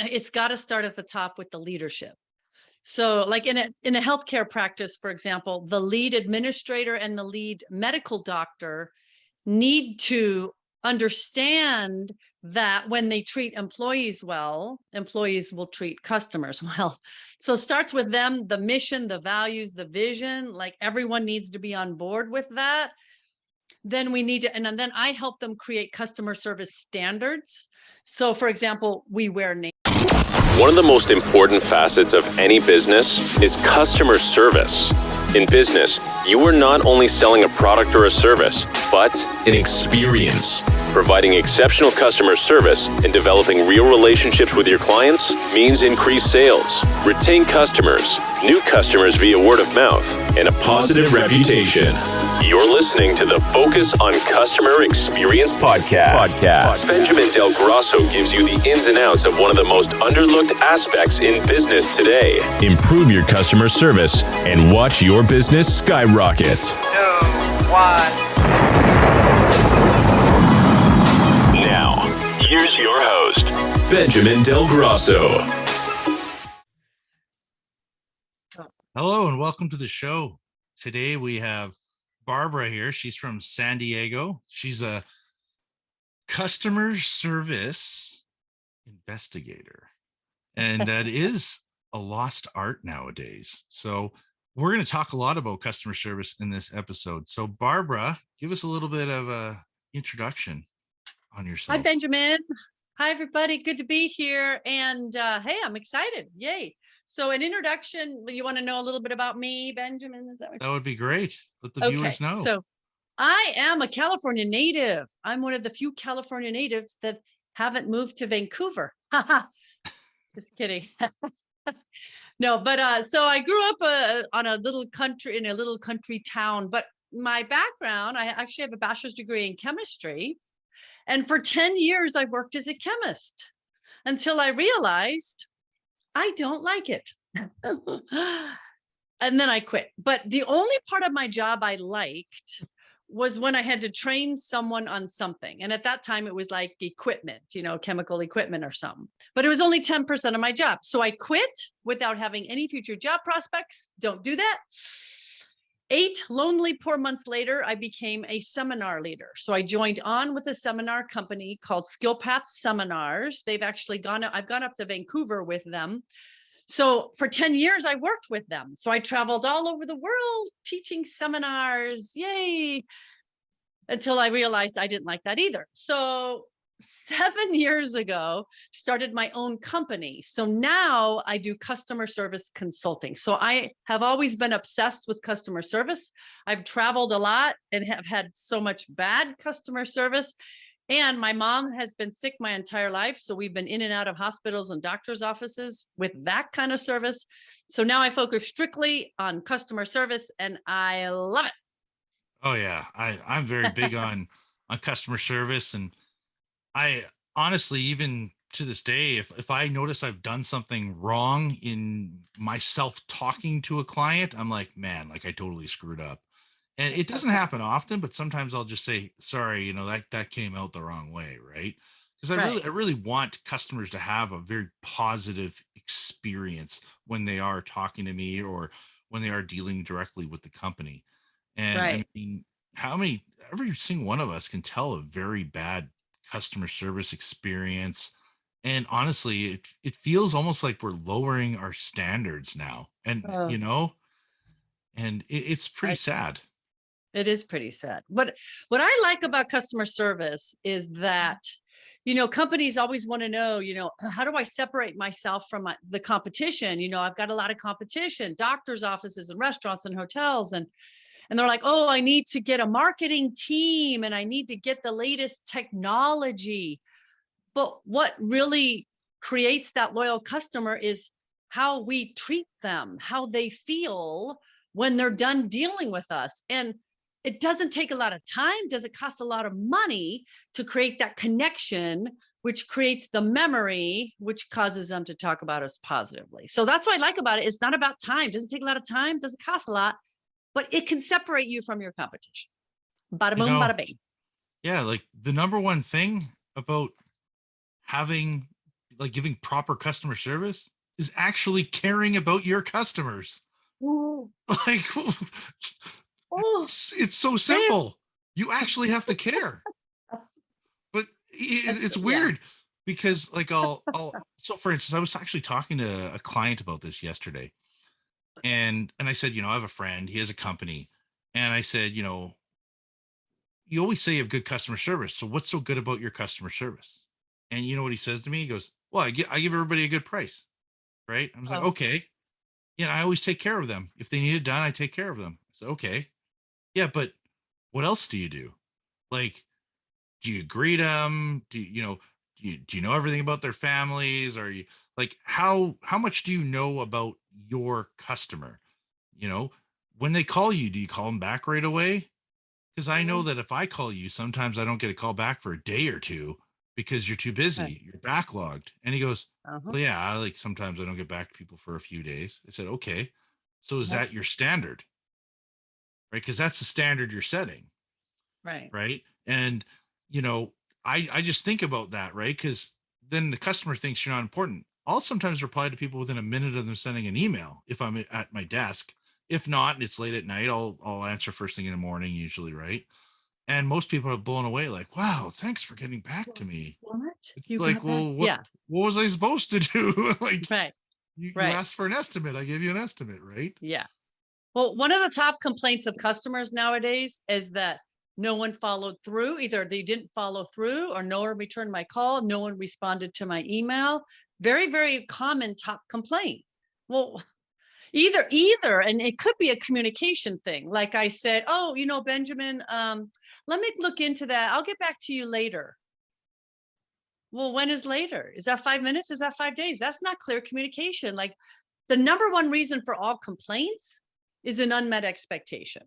it's got to start at the top with the leadership. So like in a healthcare practice, for example, the lead administrator and the lead medical doctor need to understand that when they treat employees well, employees will treat customers well. So it starts with them, the mission, the values, the vision, like everyone needs to be on board with that. Then we need to, and then I help them create customer service standards. So for example, we wear names. One of the most important facets of any business is customer service. In business, you are not only selling a product or a service, but an experience. Providing exceptional customer service and developing real relationships with your clients means increased sales, retain customers, new customers via word of mouth, and a positive reputation. You're listening to the Focus on Customer Experience podcast. Benjamin Del Grosso gives you the ins and outs of one of the most underlooked aspects in business today. Improve your customer service and watch your business skyrocket. 2, 1. Now, here's your host, Benjamin Del Grosso. Hello and welcome to the show. Today we have Barbara here. She's from San Diego. She's a customer service investigator, and that is a lost art nowadays. So we're going to talk a lot about customer service in this episode. So Barbara, give us a little bit of a introduction on yourself. Hi, Benjamin. Hi, everybody. Good to be here. And hey, I'm excited. Yay. So an introduction, you want to know a little bit about me, Benjamin? Is that what That would be great. Let the viewers know. So I am a California native. I'm one of the few California natives that haven't moved to Vancouver. Just kidding. No, but so I grew up on a little country, in a little country town. But my background, I actually have a bachelor's degree in chemistry. And for 10 years, I worked as a chemist until I realized I don't like it. And then I quit. But the only part of my job I liked was when I had to train someone on something. And at that time, it was like equipment, chemical equipment or something. But it was only 10% of my job. So I quit without having any future job prospects. Don't do that. 8 lonely, poor months later, I became a seminar leader. So I joined on with a seminar company called Skill Path Seminars. I've gone up to Vancouver with them. So for 10 years, I worked with them. So I traveled all over the world teaching seminars, yay, until I realized I didn't like that either. So 7 years ago, started my own company. So now I do customer service consulting. So I have always been obsessed with customer service. I've traveled a lot and have had so much bad customer service. And my mom has been sick my entire life. So we've been in and out of hospitals and doctors' offices with that kind of service. So now I focus strictly on customer service and I love it. Oh yeah. I'm very big on customer service. And I honestly, even to this day, if I notice I've done something wrong in myself talking to a client, I'm like, man, like I totally screwed up. And it doesn't happen often, but sometimes I'll just say, sorry, that came out the wrong way, right? Because I really want customers to have a very positive experience when they are talking to me or when they are dealing directly with the company. And I mean, every single one of us can tell a very bad customer service experience. And honestly, it feels almost like we're lowering our standards now. And, it's pretty sad. It is pretty sad. But what I like about customer service is that, companies always want to know, how do I separate myself from the competition? I've got a lot of competition, doctors' offices and restaurants and hotels. And they're like, oh, I need to get a marketing team and I need to get the latest technology. But what really creates that loyal customer is how we treat them, how they feel when they're done dealing with us. And it doesn't take a lot of time. Doesn't cost a lot of money to create that connection, which creates the memory, which causes them to talk about us positively. So that's what I like about it. It's not about time. It doesn't take a lot of time. It doesn't cost a lot, but it can separate you from your competition. Bada boom, bada bing. Yeah, like the number one thing about having like giving proper customer service is actually caring about your customers. Oh, Like oh, it's so babe. simple. You actually have to care. But That's it's yeah. weird because like so for instance, I was actually talking to a client about this yesterday, and I said, I have a friend, he has a company, and I said, you always say you have good customer service. So what's so good about your customer service? And you know what he says to me? He goes, well, I give everybody a good price. Right. I was like, Oh, okay. Yeah. I always take care of them. If they need it done, I take care of them. I said, okay. Yeah. But what else do you do? Like, do you greet them? Do you know everything about their families? Are you like, how much do you know about your customer? You know, when they call you, do you call them back right away? Because I know mhm, that if I call you, sometimes I don't get a call back for a day or two because you're too right, busy, you're backlogged. And he goes, uh-huh, well, yeah, like sometimes I don't get back to people for a few days. I said, okay. So is uh-huh, that your standard? Right? Because that's the standard you're setting. right, Right. And, you know, I just think about that, right? Because then the customer thinks you're not important. I'll sometimes reply to people within a minute of them sending an email if I'm at my desk. If not, and it's late at night, I'll answer first thing in the morning, usually, right? And most people are blown away, like, wow, thanks for getting back to me. what? It's You like, got back? well, what Yeah, what was I supposed to do? Like, right, you right, asked for an estimate. I gave you an estimate, right? yeah. Well, one of the top complaints of customers nowadays is that no one followed through. Either they didn't follow through or no one returned my call, no one responded to my email. Very, very common top complaint. Well, either, and it could be a communication thing. Like I said, oh, Benjamin, let me look into that. I'll get back to you later. Well, when is later? Is that 5 minutes? Is that 5 days? That's not clear communication. Like the number one reason for all complaints is an unmet expectation.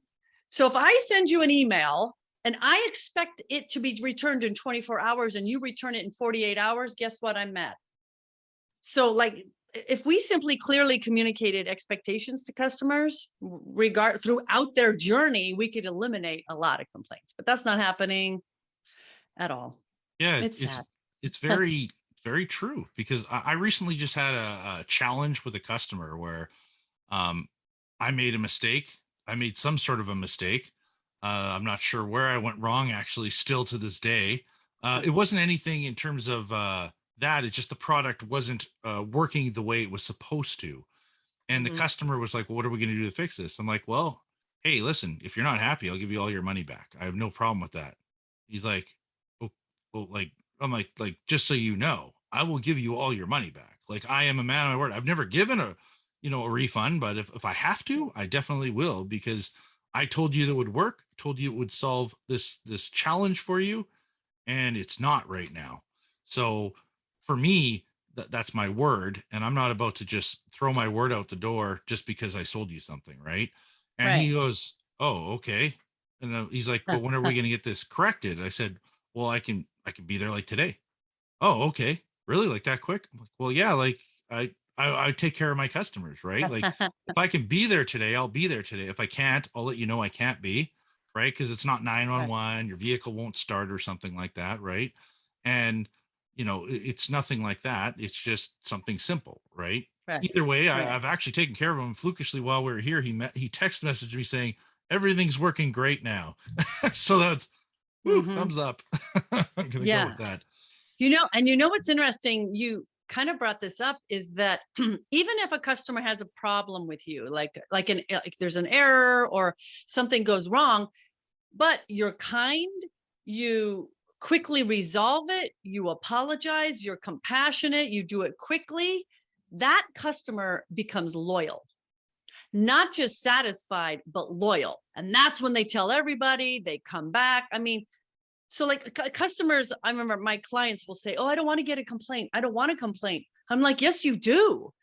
So if I send you an email and I expect it to be returned in 24 hours and you return it in 48 hours, guess what? I'm mad. So like if we simply clearly communicated expectations to customers regard throughout their journey, we could eliminate a lot of complaints, but that's not happening at all. Yeah, It's sad. it's very true because I recently just had a challenge with a customer where um I made a mistake. I made some sort of a mistake. I'm not sure where I went wrong, actually, still to this day. It wasn't anything in terms of that. It's just the product wasn't working the way it was supposed to. And the Mhm. customer was like, well, what are we going to do to fix this? I'm like, well, hey, listen, if you're not happy, I'll give you all your money back. I have no problem with that. He's like, oh, well, like, I'm like, just so you know, I will give you all your money back. Like, I am a man of my word. I've never given a refund, but if I have to, I definitely will because I told you that would work, told you it would solve this challenge for you, and it's not right now. So for me, that's my word, and I'm not about to just throw my word out the door just because I sold you something, right? And he Right. goes, "Oh, okay." And he's like, "But when are we going to get this corrected?" I said, "Well, I can be there like today." Oh, okay. Really, like that quick? I'm like, well, yeah, like I take care of my customers, right? Like if I can be there today, I'll be there today. If I can't, I'll let you know I can't be, right? Because it's not Right. 911, your vehicle won't start or something like that, right? And it's nothing like that. It's just something simple, right? Right. Either way, Right. I've actually taken care of him flukishly while we were here. He text messaged me saying everything's working great now. So that's woo, Mhm. thumbs up. I'm gonna go with Yeah. that. What's interesting, you kind of brought this up is that even if a customer has a problem with you, like there's an error or something goes wrong, but you're kind, you quickly resolve it, you apologize, you're compassionate, you do it quickly, that customer becomes loyal. Not just satisfied, but loyal. And that's when they tell everybody, they come back. I mean, so like customers, I remember my clients will say, "Oh, I don't want to get a complaint. I don't want a complaint." I'm like, "Yes, you do."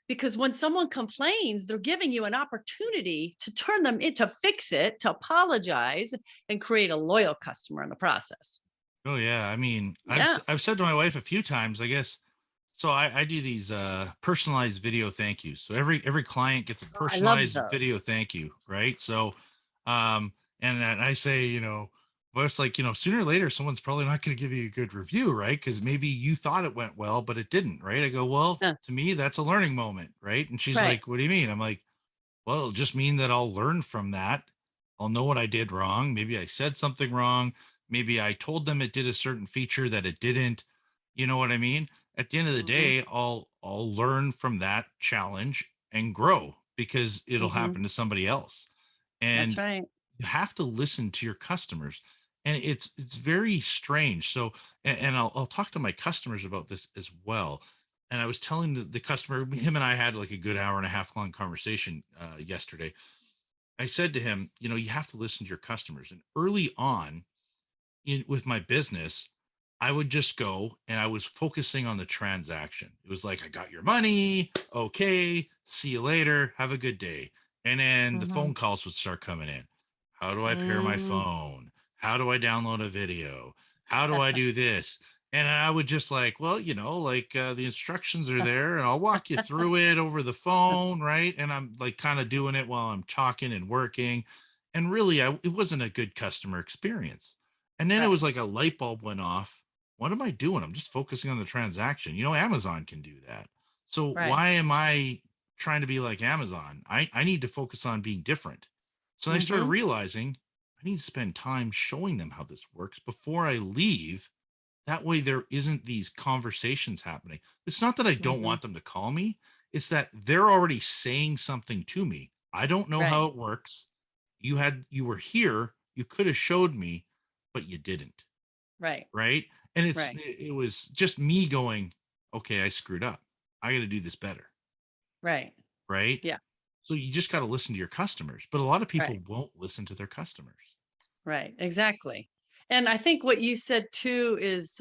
Because when someone complains, they're giving you an opportunity to turn them into fix it, to apologize, and create a loyal customer in the process. Oh yeah, I mean, Yeah. I've said to my wife a few times, I guess. So I do these personalized video thank yous. So every client gets a Oh, I love personalized video those. thank you, right? So and I say, But it's like, sooner or later, someone's probably not going to give you a good review, right? Because maybe you thought it went well, but it didn't, right? I go, well, Yeah, to me, that's a learning moment, right? And she's right. like, what do you mean? I'm like, well, it'll just mean that I'll learn from that. I'll know what I did wrong. Maybe I said something wrong. Maybe I told them it did a certain feature that it didn't. You know what I mean? At the end of the Hmm. day, I'll learn from that challenge and grow because it'll Hmm. happen to somebody else. That's And right. you have to listen to your customers. And it's very strange. So and I'll talk to my customers about this as well. And I was telling the customer, him and I had like a good hour and a half long conversation yesterday. I said to him, you have to listen to your customers. And early on in with my business, I would just go and I was focusing on the transaction. It was like, I got your money. Okay. See you later. Have a good day. And then the Hmm. phone calls would start coming in. How do I pair my Mm. phone? How do I download a video? How do I do this? And I would just like, well, the instructions are there and I'll walk you through it over the phone. Right. And I'm like kind of doing it while I'm talking and working. And really, it wasn't a good customer experience. And then it was Right, like a light bulb went off. What am I doing? I'm just focusing on the transaction. Amazon can do that. So right. why am I trying to be like Amazon? I need to focus on being different. So I started Hmm. realizing I need to spend time showing them how this works before I leave. That way there isn't these conversations happening. It's not that I don't Hmm. want them to call me. It's that they're already saying something to me. I don't know Right, how it works. You were here, you could have showed me, but you didn't, right, right? And right, it was just me going, okay, I screwed up. I got to do this better, right. right? Yeah, So you just got to listen to your customers, but a lot of right, people won't listen to their customers. right. Exactly. And I think what you said too is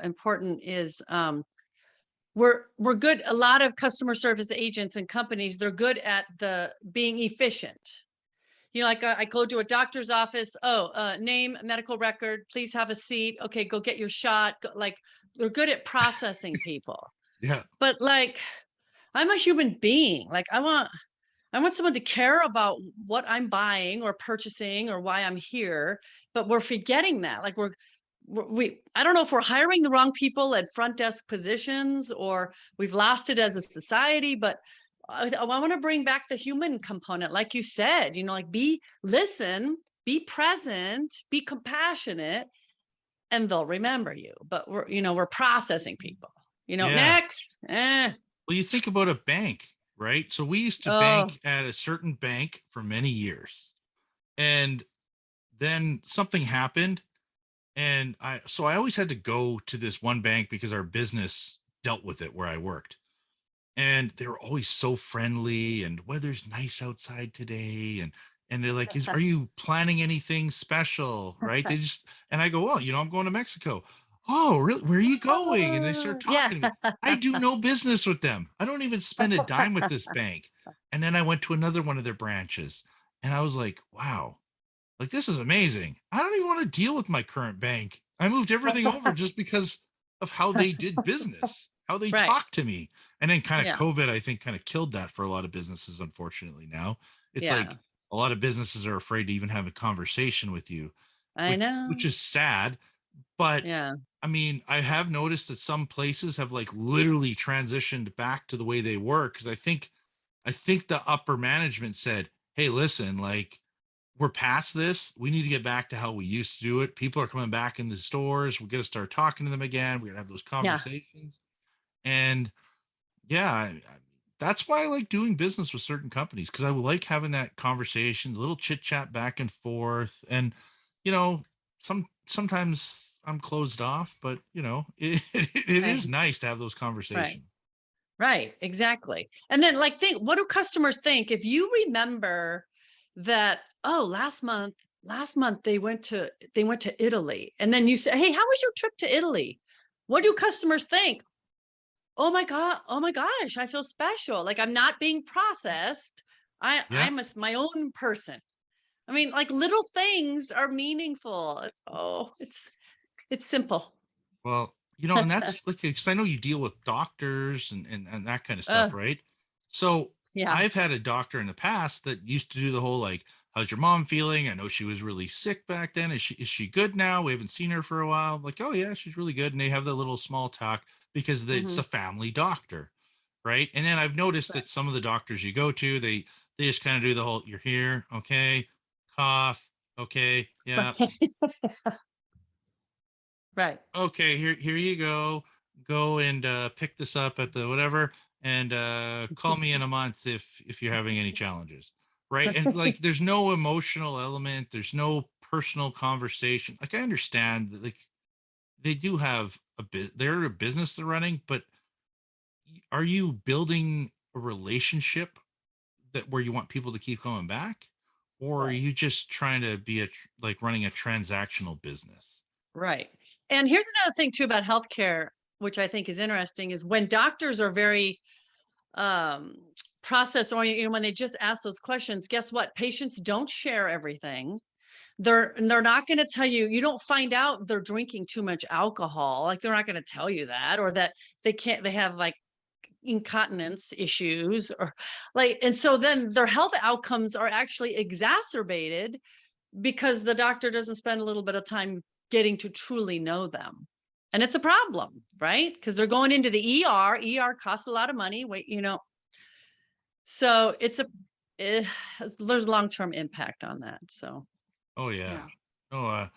important is we're good. A lot of customer service agents and companies, they're good at the being efficient. Like I go to a doctor's office. Oh, name, medical record. Please have a seat. Okay, go get your shot. Like they're good at processing people. Yeah. But like, I'm a human being. Like I want someone to care about what I'm buying or purchasing or why I'm here. But we're forgetting that. Like we I don't know if we're hiring the wrong people at front desk positions or we've lost it as a society, but I want to bring back the human component. Like you said, like listen, be present, be compassionate, and they'll remember you. But we're processing people. Yeah. Next. Well, you think about a bank, right? So we used to Oh, bank at a certain bank for many years. And then something happened and I always had to go to this one bank because our business dealt with it where I worked. And they were always so friendly and weather's nice outside today and they're like, are you planning anything special? Right? They just and I go, well, I'm going to Mexico. Oh, really? Where are you going? And they start yeah. talking to me. I do no business with them. I don't even spend a dime with this bank. And then I went to another one of their branches and I was like, wow, like this is amazing. I don't even want to deal with my current bank. I moved everything over just because of how they did business, how they Right. talked to me. And then kind of Yeah. COVID, I think, kind of killed that for a lot of businesses, unfortunately. Now it's Yeah. like a lot of businesses are afraid to even have a conversation with you, I which know. is sad. But Yeah. I mean, I have noticed that some places have like literally transitioned back to the way they were because I think the upper management said, hey, listen, like we're past this. We need to get back to how we used to do it. People are coming back in the stores. We got to start talking to them again. We got to have those Yeah. conversations. And yeah, that's why I like doing business with certain companies because I like having that conversation, a little chit chat back and forth. And you know, sometimes I'm closed off, but it is Right. nice to have those Right. conversations. Right. Exactly. And then like think, what do customers think if you remember that, oh, last month they went to Italy. And then you say, hey, how was your trip to Italy? What do customers think? Oh my God, oh my gosh, I feel special. Like I'm not being processed. I Yeah. I'm my own person. I mean, like little things are meaningful. It's simple. Well, and that's like, because I know you deal with doctors and that kind of stuff, uh, right? So yeah. I've had a doctor in the past that used to do the whole like, how's your mom feeling? I know she was really sick back then. Is she good now? We haven't seen her for a while. Like, oh yeah, she's really good. And they have that little small talk because it's Hmm. a family doctor, right? And then I've noticed Right. that some of the doctors you go to, they just kind of do the whole, you're here, okay, cough, okay, yeah, Right. okay, here you go. Go and pick this up at the whatever, and call me in a month if you're having any challenges, right? And like, there's no emotional element, there's no personal conversation. Like, I understand that, like, they do have a bit, they're a business they're running, but are you building a relationship that where you want people to keep coming back, or are Right. you just trying to be like running a transactional business? Right. And here's another thing too about healthcare, which I think is interesting, is when doctors are very um, process oriented, when they just ask those questions, guess what? Patients don't share everything. They're not going to tell you. You don't find out they're drinking too much alcohol. Like, they're not going to tell you that, or that they can't. They have like incontinence issues, or like, and so then their health outcomes are actually exacerbated because the doctor doesn't spend a little bit of time getting to truly know them. And it's a problem, right? Because they're going into the ER. ER costs a lot of money. Wait, so it, there's long-term impact on that. So Oh yeah. yeah.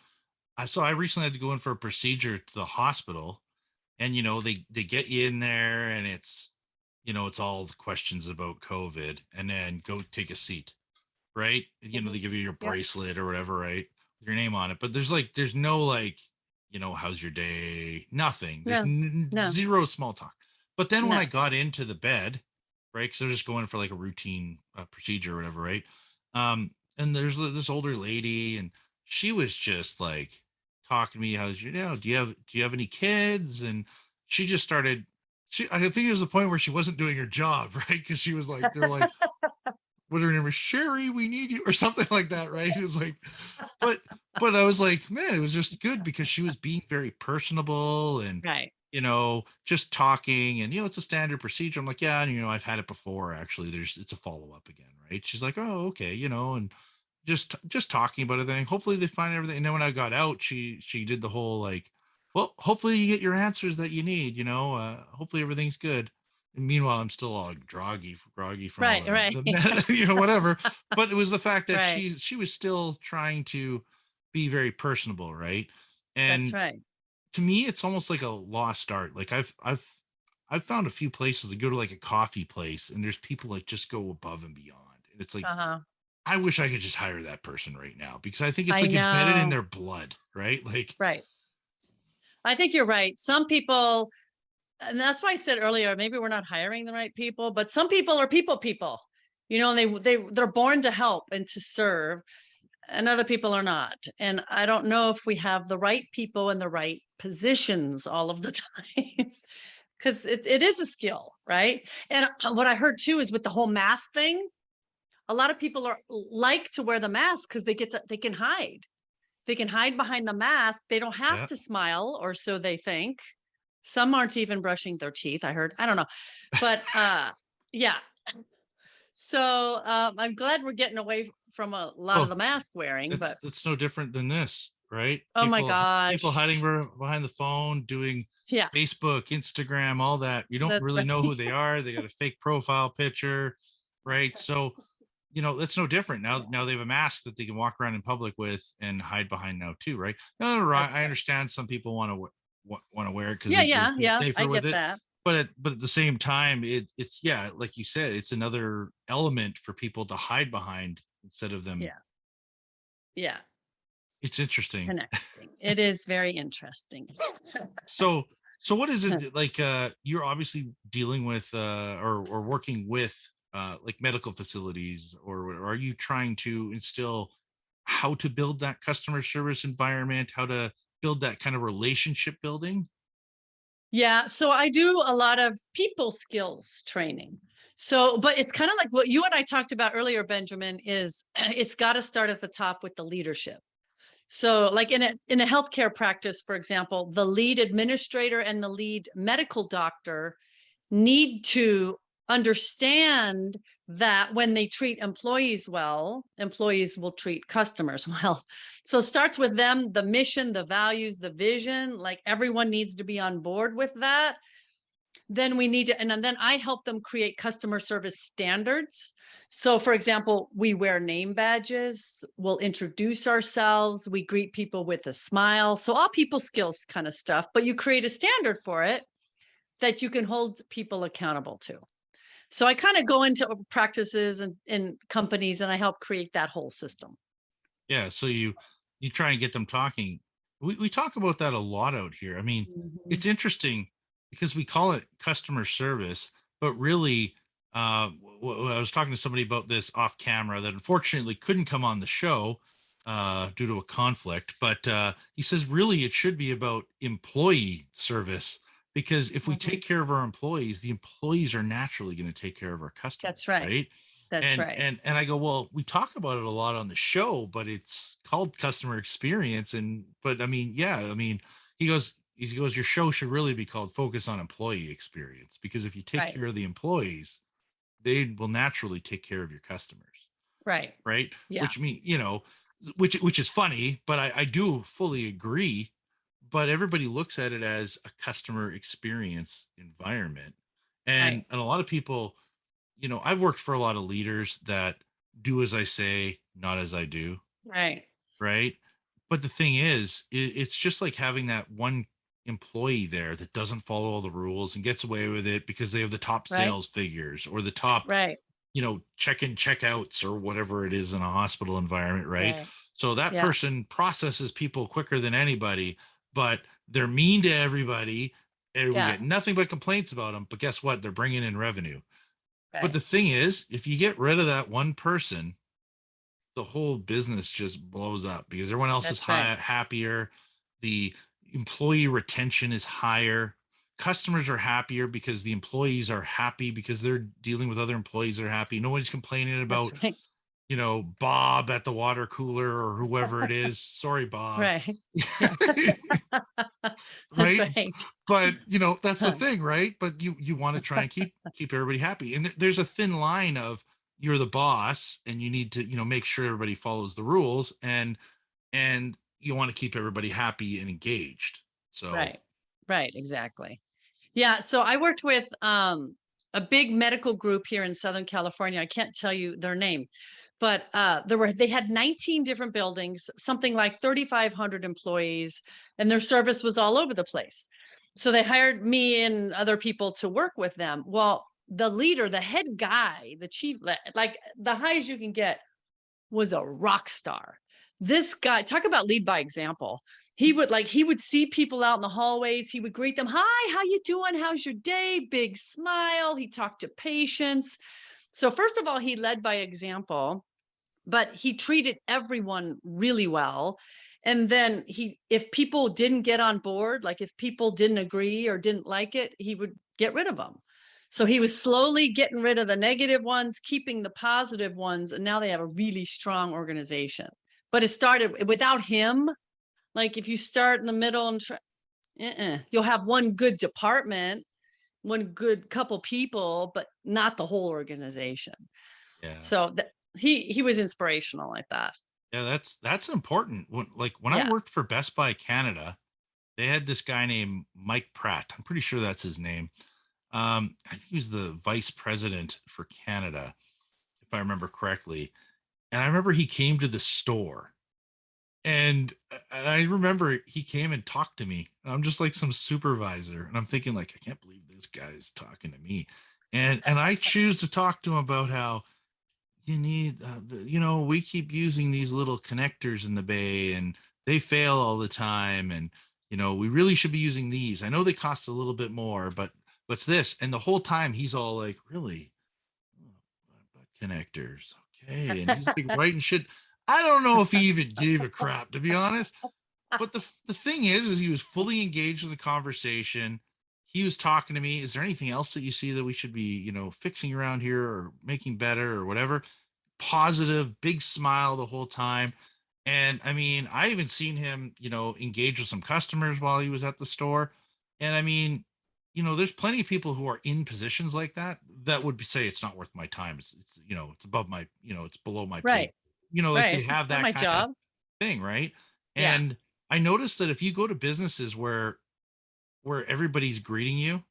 Oh, I recently had to go in for a procedure to the hospital, and they get you in there, and it's all the questions about COVID, and then go take a seat, right? Mhm. They give you your Yep. bracelet or whatever, right, with your name on it. But there's no, like, how's your day? Nothing. There's No, no, zero small talk. But then when I no. got into the bed, right, because they're just going for like a routine procedure or whatever, right? And there's this older lady, and she was just like talking to me, how's your, do you have any kids? And she just started, I think it was the point where she wasn't doing her job, right? Because she was like, they're like, what her name was, Sherry, we need you, or something like that, right? It was like, but I was like, man, it was just good because she was being very personable, and Right. just talking, and it's a standard procedure. I'm like, yeah, and I've had it before, actually. It's a follow-up again, right? She's like, oh, okay, and just talking about everything. Hopefully they find everything. And then when I got out, she did the whole, like, well, hopefully you get your answers that you need, hopefully everything's good. And meanwhile, I'm still all groggy from all Right. Right. whatever. But it was the fact that Right. she was still trying to be very personable, right? That's And right. to me, it's almost like a lost art. Like, I've found a few places to go to, like a coffee place, and there's people like just go above and beyond. And it's like, Uh-huh. I wish I could just hire that person right now, because I think it's I like embedded in know. their blood, right? Like, Right. I think you're right. Some people, and that's why I said earlier, maybe we're not hiring the right people, but some people are people, and they're born to help and to serve, and other people are not. And I don't know if we have the right people in the right positions all of the time. Because it is a skill, right? And what I heard too is with the whole mask thing, a lot of people are like to wear the mask because they can hide. They can hide behind the mask. They don't have yeah. to smile, or so they think. Some aren't even brushing their teeth, I heard. I don't know. But yeah. So I'm glad we're getting away from a lot of Oh, the mask wearing, it's but it's no different than this, right? oh my People hiding gosh. behind the phone, doing Yeah, Facebook, Instagram, all that. You don't that's really right. know who they are. They got a fake profile picture, right? So, that's no different now. Now they have a mask that they can walk around in public with and hide behind now too, right? No, no, That's I right. understand some people want to wear it because Yeah, they yeah, feel yeah. I safer with get it. that. But at the same time, it's, yeah, like you said, it's another element for people to hide behind instead of them. Yeah, yeah. It's interesting. Connecting. It is very interesting. So what is it like, you're obviously dealing with or working with like medical facilities, or are you trying to instill how to build that customer service environment, how to build that kind of relationship building? Yeah, so I do a lot of people skills training. So, but it's kind of like what you and I talked about earlier, Benjamin, is it's got to start at the top with the leadership. So, like in a healthcare practice, for example, the lead administrator and the lead medical doctor need to understand that when they treat employees well, employees will treat customers well. So it starts with them, the mission, the values, the vision, like everyone needs to be on board with that. Then we need to, and then I help them create customer service standards. So for example, we wear name badges, we'll introduce ourselves, we greet people with a smile. So all people skills kind of stuff, but you create a standard for it that you can hold people accountable to. So I kind of go into practices and companies and I help create that whole system. Yeah. So you try and get them talking. We talk about that a lot out here. I mean, Mhm. it's interesting because we call it customer service, but really, I was talking to somebody about this off camera that unfortunately couldn't come on the show due to a conflict. But he says really it should be about employee service, because if we Mhm. take care of our employees, the employees are naturally going to take care of our customers, That's right. right? That's and right. and and I go, well, we talk about it a lot on the show, but it's called customer experience. And but I mean, yeah, I mean, he goes, your show should really be called Focus on Employee Experience, because if you take Right. care of the employees, they will naturally take care of your customers, Right. right? Yeah. Which mean, which is funny, but I do fully agree. But everybody looks at it as a customer experience environment, and Right. a lot of people, I've worked for a lot of leaders that do as I say, not as I do, Right. right? But the thing is, it's just like having that one employee there that doesn't follow all the rules and gets away with it because they have the top Right. sales figures or the top, Right. check-in check-outs or whatever it is in a hospital environment, right? Right. So that Yeah. person processes people quicker than anybody, but they're mean to everybody, and we Yeah. get nothing but complaints about them. But guess what? They're bringing in revenue. But Right. the thing is, if you get rid of that one person, the whole business just blows up because everyone else is That's right. happier. The employee retention is higher. Customers are happier because the employees are happy because they're dealing with other employees that are happy. Nobody's complaining That's about, right. Bob at the water cooler or whoever it is. Sorry, Bob. Right. Yeah. That's Right? right. But that's the Huh. thing, right? But you want to try and keep everybody happy. And there's a thin line of, you're the boss and you need to, make sure everybody follows the rules, and you want to keep everybody happy and engaged. So Right. Right. Exactly. Yeah. So I worked with a big medical group here in Southern California. I can't tell you their name, but they had 19 different buildings, something like 3,500 employees, and their service was all over the place. So they hired me and other people to work with them. Well, the leader, the head guy, the chief, like the highest you can get, was a rock star. This guy, talk about lead by example. He would see people out in the hallways. He would greet them. Hi, how you doing? How's your day? Big smile. He talked to patients. So first of all, he led by example, but he treated everyone really well. And then if people didn't get on board, like if people didn't agree or didn't like it, he would get rid of them. So he was slowly getting rid of the negative ones, keeping the positive ones, and now they have a really strong organization. But it started without him. Like if you start in the middle and you'll have one good department, one good couple people, but not the whole organization. yeah. So he was inspirational like that. Yeah, that's important. When I Yeah. worked for Best Buy Canada, they had this guy named Mike Pratt. I'm pretty sure that's his name. I think he was the vice president for Canada, if I remember correctly. And I remember he came to the store, and I remember he came and talked to me. I'm just like some supervisor, and I'm thinking like, I can't believe this guy's talking to me. And I choose to talk to him about how you need, we keep using these little connectors in the bay and they fail all the time. And, we really should be using these. I know they cost a little bit more, but what's this? And the whole time he's all like, really? Butt connectors. Okay. And he's like writing shit. I don't know if he even gave a crap, to be honest. But the thing is he was fully engaged in the conversation. He was talking to me. Is there anything else that you see that we should be, fixing around here or making better or whatever? Positive, big smile the whole time. And I mean, I even seen him, engage with some customers while he was at the store. And I mean, there's plenty of people who are in positions like that that would say it's not worth my time. It's it's above my, it's below my pay. Right. Like Right. they It's have not that my kind of job. thing, right? Yeah. And I noticed that if you go to businesses where everybody's greeting you,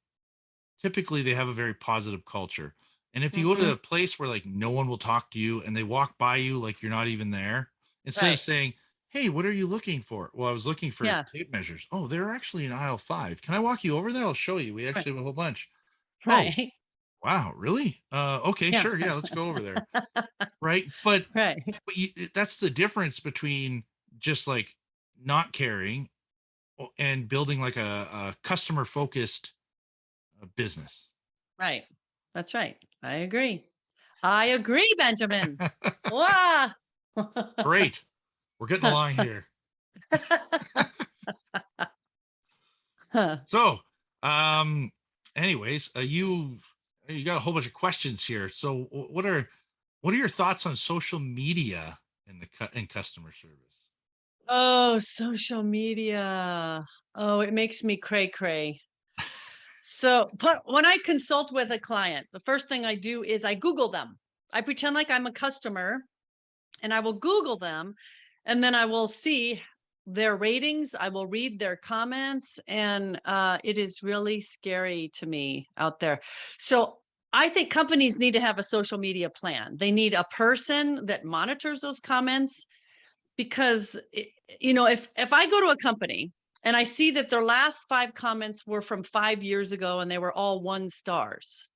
typically they have a very positive culture. And if you go to Hmm. a place where like no one will talk to you and they walk by you like you're not even there, instead of Right. saying, "Hey, what are you looking for?" Well, I was looking for Yeah. tape measures. Oh, they're actually in aisle 5. Can I walk you over there? I'll show you. We Right. actually have a whole bunch. Oh, Right. wow, really? Okay, Yeah. sure. Yeah, let's go over there. Right? But Right. that's the difference between just like not caring and building like a customer focused business. Right. That's right. I agree. I agree, Benjamin. Wow. Great. We're getting along here. So, um, anyways, you got a whole bunch of questions here. So, what are your thoughts on social media in in customer service? Oh, social media. Oh, it makes me cray cray. So, but when I consult with a client, the first thing I do is I Google them. I pretend like I'm a customer and I will Google them, and then I will see their ratings. I will read their comments, and it is really scary to me out there. So I think companies need to have a social media plan. They need a person that monitors those comments, because if I go to a company and I see that their last 5 comments were from 5 years ago and they were all 1 stars,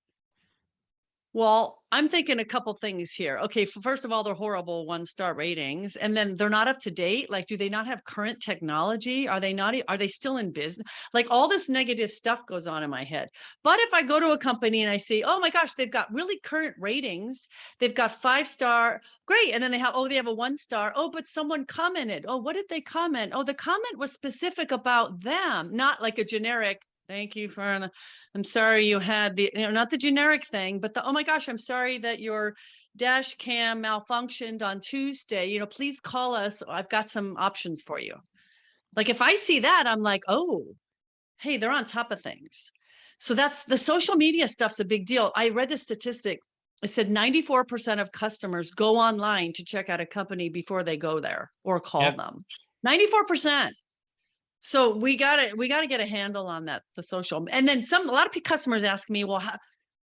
well, I'm thinking a couple things here. Okay, first of all, they're horrible 1 star ratings, and then they're not up to date. Like, do they not have current technology? Are they not? Are they still in business? Like, all this negative stuff goes on in my head. But if I go to a company and I see, oh my gosh, they've got really current ratings, they've got 5 star, great, and then they have a 1 star. Oh, but someone commented. Oh, what did they comment? Oh, the comment was specific about them, not like a generic. Thank you for I'm sorry you had not the generic thing, but oh my gosh, I'm sorry that your dash cam malfunctioned on Tuesday. Please call us. I've got some options for you. Like, if I see that, I'm like, oh, hey, they're on top of things. So that's the social media stuff's a big deal. I read the statistic. It said 94% of customers go online to check out a company before they go there or call Yeah. them. 94%. So we got to get a handle on that, the social. And then a lot of customers ask me, well,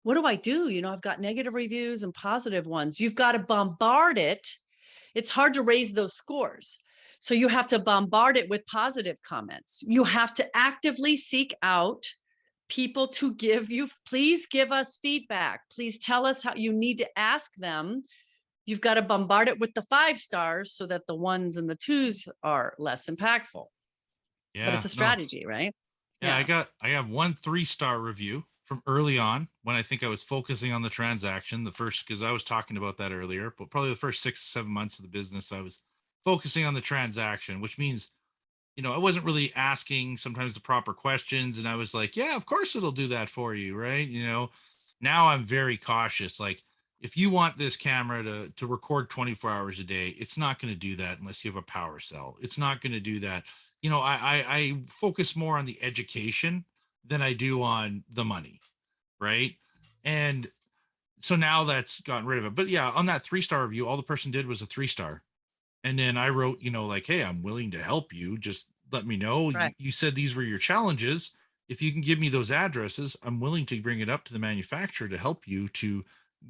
what do I do? I've got negative reviews and positive ones. You've got to bombard it. It's hard to raise those scores. So you have to bombard it with positive comments. You have to actively seek out people to please give us feedback. Please tell us how. You need to ask them. You've got to bombard it with the 5 stars so that the ones and the twos are less impactful. But it's Yeah. a No. strategy, right? Yeah, Yeah. I have one 3-star review from early on when I think I was focusing on the transaction. The first, because I was talking about that earlier, but probably the first 6 7 months of the business, I was focusing on the transaction, which means, I wasn't really asking sometimes the proper questions. And I was like, yeah, of course it'll do that for you. Right. Now I'm very cautious. Like, if you want this camera to record 24 hours a day, it's not going to do that unless you have a power cell. It's not going to do that. I focus more on the education than I do on the money. Right. And so now that's gotten rid of it. But yeah, on that 3-star review, all the person did was a 3-star. And then I wrote, like, hey, I'm willing to help you. Just let me know. Right. You said these were your challenges. If you can give me those addresses, I'm willing to bring it up to the manufacturer to help you to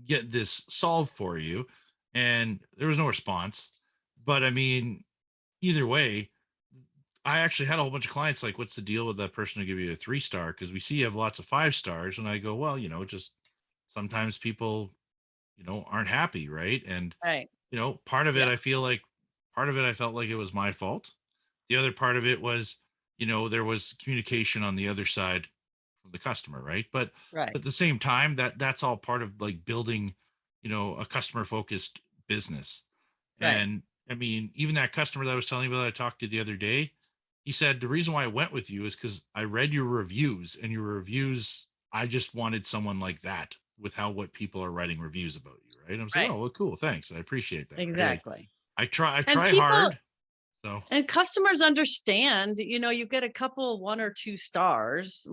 get this solved for you. And there was no response. But I mean, either way, I actually had a whole bunch of clients like, what's the deal with that person who give you a 3-star? Because we see you have lots of 5 stars. And I go, well, just sometimes people, aren't happy. Right. And Right. part of it, Yeah. part of it, I felt like it was my fault. The other part of it was, there was communication on the other side from the customer, right? But Right. at the same time, that's all part of like building, a customer focused business. Right. And I mean, even that customer that I was telling you about that I talked to the other day, he said the reason why I went with you is because I read your reviews, and your reviews, I just wanted someone like that with what people are writing reviews about you, right? I was like, Right. oh well, cool, thanks, I appreciate that, right? Exactly. I And try people hard. So and customers understand, you get a couple 1 or 2 stars.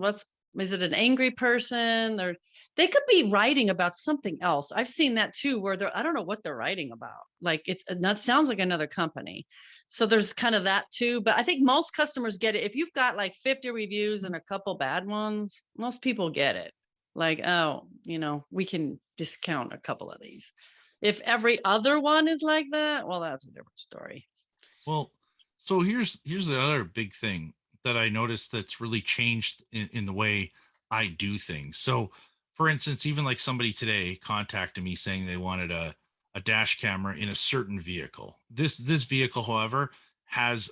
is it an angry person? Or they could be writing about something else. I've seen that too, where I don't know what they're writing about. Like that sounds like another company. So there's kind of that too. But I think most customers get it. If you've got like 50 reviews and a couple bad ones, most people get it. Like, oh, we can discount a couple of these. If every other one is like that, well, that's a different story. Well, so here's the other big thing that I noticed that's really changed in the way I do things. So, for instance, even like somebody today contacted me saying they wanted a dash camera in a certain vehicle. This vehicle, however, has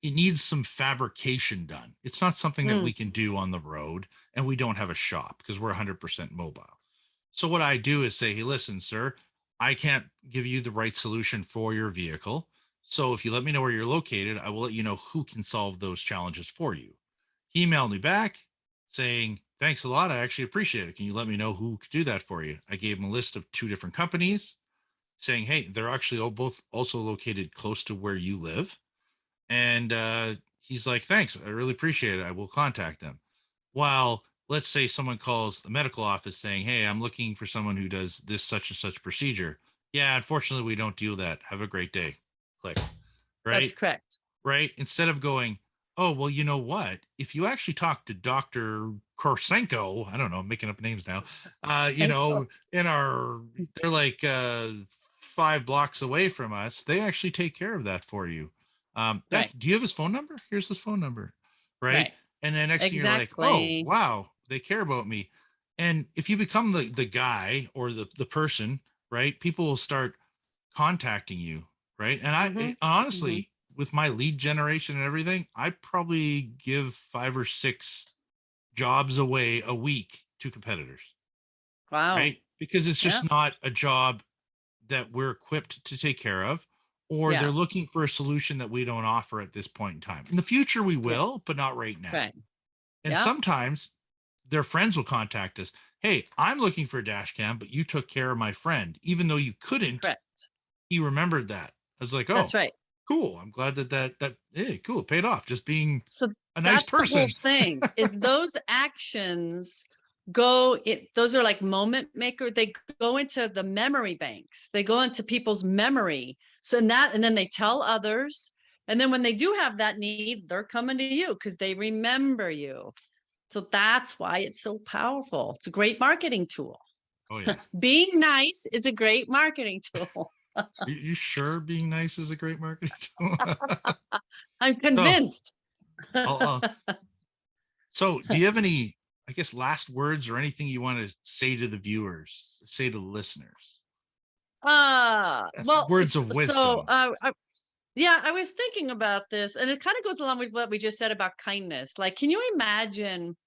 it needs some fabrication done. It's not something that we can do on the road, and we don't have a shop because we're 100% mobile. So what I do is say, hey, listen, sir, I can't give you the right solution for your vehicle. So if you let me know where you're located, I will let you know who can solve those challenges for you. He emailed me back saying, thanks a lot. I actually appreciate it. Can you let me know who could do that for you? I gave him a list of 2 different companies saying, hey, they're actually both also located close to where you live. And he's like, thanks. I really appreciate it. I will contact them. While let's say someone calls the medical office saying, hey, I'm looking for someone who does this such and such procedure. Yeah, unfortunately, we don't do that. Have a great day. Click. That's Right? correct. Right? Instead of going, oh, well, you know what? If you actually talk to Dr. Korsenko, I don't know, I'm making up names now, they're like 5 blocks away from us. They actually take care of that for you. Right. Do you have his phone number? Here's his phone number. Right. Right. And then next thing you're like, oh, Exactly. wow, they care about me. And if you become the guy or the person, right, people will start contacting you. Right. And hmm hmm honestly, with my lead generation and everything, I probably give 5 or 6 jobs away a week to competitors. Wow. Right. Because it's Yeah. just not a job that we're equipped to take care of, or they're Yeah. looking for a solution that we don't offer at this point in time. In the future, we Yeah. will, but not right now. Right. And Yeah. sometimes their friends will contact us. Hey, I'm looking for a dash cam, but you took care of my friend. Even though you couldn't, Correct. he remembered that. I was like, That's oh, right. cool. I'm glad hey, cool. It paid off. Just being So a nice that's the whole person. thing is those actions those are like moment maker. They go into the memory banks. They go into people's memory. And then they tell others. And then when they do have that need, they're coming to you because they remember you. So that's why it's so powerful. It's a great marketing tool. Oh, yeah. Being nice is a great marketing tool. You sure being nice is a great marketing tool? I'm so, convinced. I'll, so do you have any, I guess, last words or anything you want to say to the viewers, say to the listeners? Well, Words of so wisdom. yeah, I was thinking about this, and it kind of goes along with what we just said about kindness. Like, can you imagine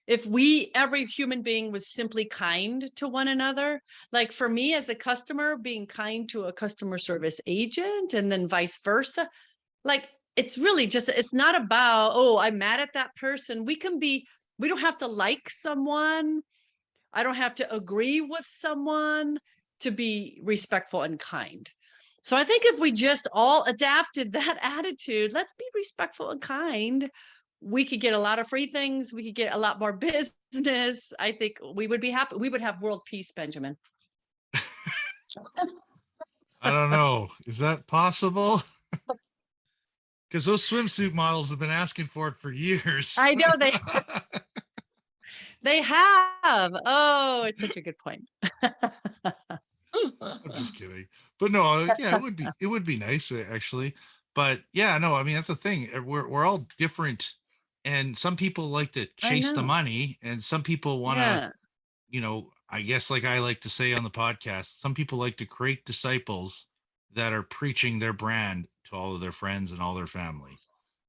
if every human being was simply kind to one another? Like for me as a customer, being kind to a customer service agent and then vice versa. Like it's really just, it's not about, oh, I'm mad at that person. We don't have to like someone. I don't have to agree with someone to be respectful and kind. So I think if we just all adapted that attitude, let's be respectful and kind, we could get a lot of free things. We could get a lot more business. I think we would be happy. We would have world peace, Benjamin. I don't know. Is that possible? Because those swimsuit models have been asking for it for years. I know they have. Oh, it's such a good point. I'm just kidding. But no, yeah, it would be nice actually. But yeah, no, I mean that's the thing. We're all different, and some people like to I chase the know. money, and some people want to, Yeah. I guess like I like to say on the podcast, some people like to create disciples that are preaching their brand to all of their friends and all their family,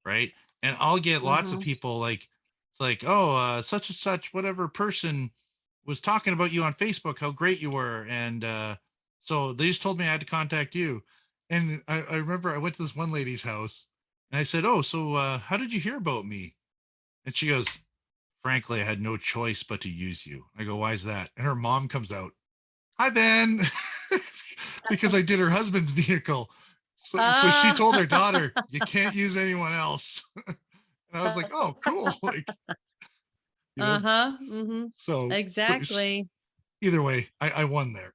right? And I'll get lots of hmm people like it's like, oh, such and such whatever person was talking about you on Facebook, how great you were, and so they just told me I had to contact you. And I remember I went to this one lady's house, and I said, oh, so how did you hear about me? And she goes, frankly, I had no choice but to use you. I go, why is that? And her mom comes out, hi, Ben, because I did her husband's vehicle. So she told her daughter, you can't use anyone else. And I was like, oh, cool. Like, You know? So Exactly. either way, I won there.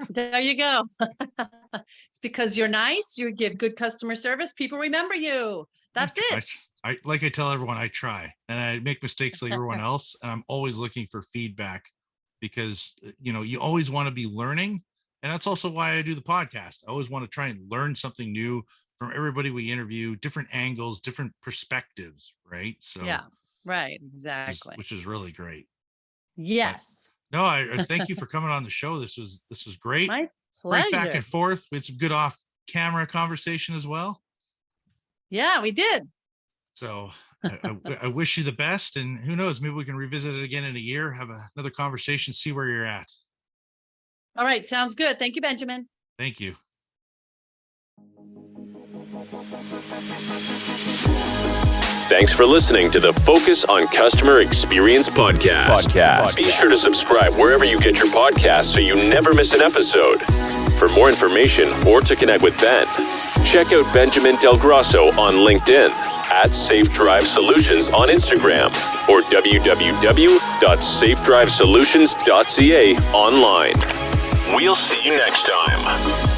There you go. It's because you're nice, you give good customer service, people remember you. That's it. I like I tell everyone, I try and I make mistakes like everyone else, and I'm always looking for feedback because you always want to be learning, and that's also why I do the podcast. I always want to try and learn something new from everybody we interview, different angles, different perspectives, right? So Yeah, right, exactly. which is really great. Yes. No, I thank you for coming on the show. This was great. My Great back pleasure. and forth. We had some good off camera conversation as well. Yeah, we did. So I wish you the best, and who knows, maybe we can revisit it again in a year, have another conversation, see where you're at. All right, sounds good. Thank you, Benjamin. Thank you. Thanks for listening to the Focus on Customer Experience podcast. Be sure to subscribe wherever you get your podcasts so you never miss an episode. For more information or to connect with Ben, check out Benjamin Del Grosso on LinkedIn, at Safe Drive Solutions on Instagram, or www.safedrivesolutions.ca online. We'll see you next time.